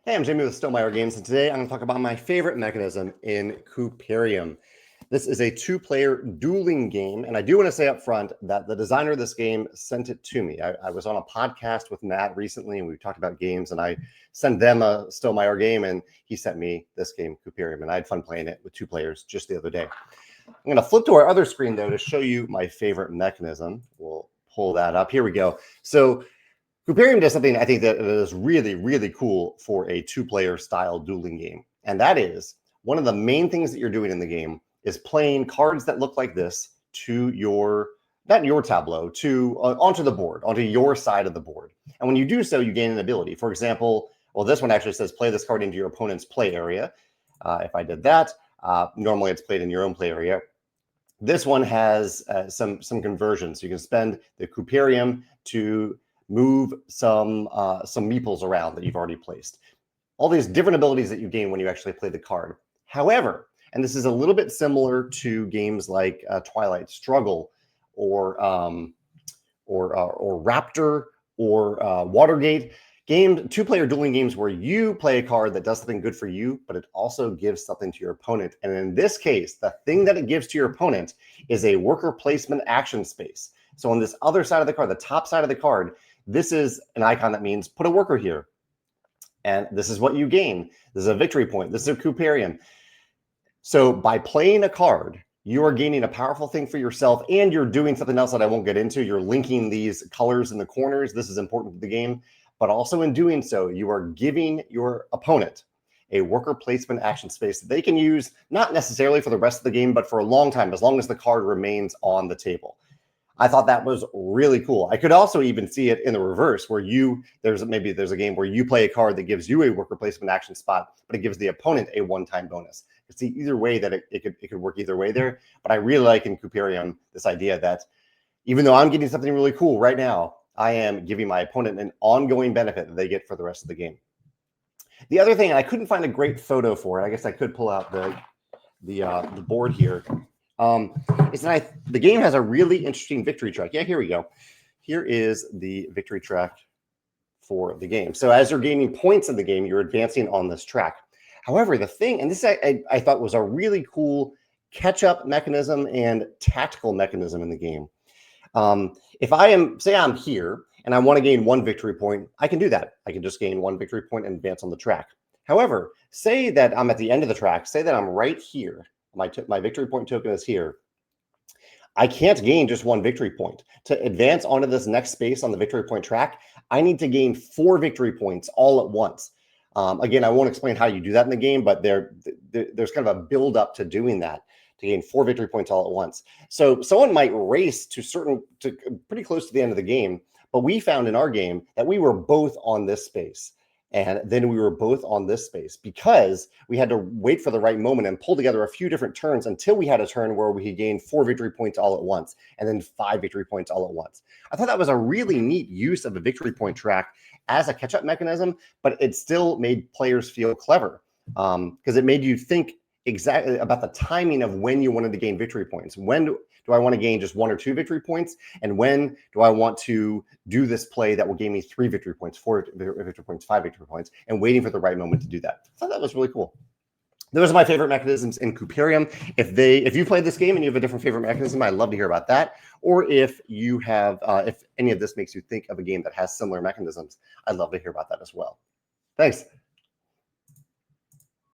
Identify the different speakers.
Speaker 1: Hey, I'm Jamey with Stonemaier Games, and today I'm going to talk about my favorite mechanism in Kuiperium. This is a two-player dueling game, and I do want to say up front that the designer of this game sent it to me. I was on a podcast with Matt recently, and we talked about games, and I sent them a Stonemaier game, and he sent me this game, Kuiperium, and I had fun playing it with two players just the other day. I'm going to flip to our other screen, though, to show you my favorite mechanism. We'll pull that up. Here we go. So Kuiperium does something I think that is really, really cool for a two-player style dueling game. And that is one of the main things that you're doing in the game is playing cards that look like this to your, not your tableau, to onto the board, onto your side of the board. And when you do so, you gain an ability. For example, well, this one actually says play this card into your opponent's play area. If I did that, normally it's played in your own play area. This one has some conversions. You can spend the Kuiperium to move some meeples around that you've already placed. All these different abilities that you gain when you actually play the card. However, and this is a little bit similar to games like Twilight Struggle or Raptor or Watergate, two-player dueling games where you play a card that does something good for you, but it also gives something to your opponent. And in this case, the thing that it gives to your opponent is a worker placement action space. So on this other side of the card, the top side of the card, this is an icon that means put a worker here. And this is what you gain. This is a victory point. This is a Kuiperium. So by playing a card, you are gaining a powerful thing for yourself, and you're doing something else that I won't get into. You're linking these colors in the corners. This is important to the game. But also in doing so, you are giving your opponent a worker placement action space that they can use, not necessarily for the rest of the game, but for a long time, as long as the card remains on the table. I thought that was really cool. I could also even see it in the reverse, where there's a game where you play a card that gives you a worker placement action spot, but it gives the opponent a one-time bonus. You can see either way that it could work either way there. But I really like in Kuiperium this idea that even though I'm getting something really cool right now, I am giving my opponent an ongoing benefit that they get for the rest of the game. The other thing, and I couldn't find a great photo for it. I guess I could pull out the board here. Is that the game has a really interesting victory track. Yeah, here we go. Here is the victory track for the game. So as you're gaining points in the game, you're advancing on this track. However, the thing, and this I thought was a really cool catch-up mechanism and tactical mechanism in the game. If say I'm here and I want to gain one victory point, I can do that. I can just gain one victory point and advance on the track. However, say that I'm at the end of the track, say that I'm right here. My victory point token is here. I can't gain just one victory point. To advance onto this next space on the victory point track, I need to gain 4 victory points all at once. Again, I won't explain how you do that in the game, but there's kind of a build up to doing that, to gain 4 victory points all at once. So someone might race to pretty close to the end of the game, but we found in our game that we were both on this space. And then we were both on this space because we had to wait for the right moment and pull together a few different turns until we had a turn where we could gain 4 victory points all at once and then 5 victory points all at once. I thought that was a really neat use of a victory point track as a catch-up mechanism, but it still made players feel clever because it made you think exactly about the timing of when you wanted to gain victory points. When do I want to gain just 1 or 2 victory points? And when do I want to do this play that will gain me 3 victory points, 4 victory points, 5 victory points, and waiting for the right moment to do that? I thought that was really cool. Those are my favorite mechanisms in Kuiperium. If you played this game and you have a different favorite mechanism, I'd love to hear about that. Or if you have, if any of this makes you think of a game that has similar mechanisms, I'd love to hear about that as well. Thanks.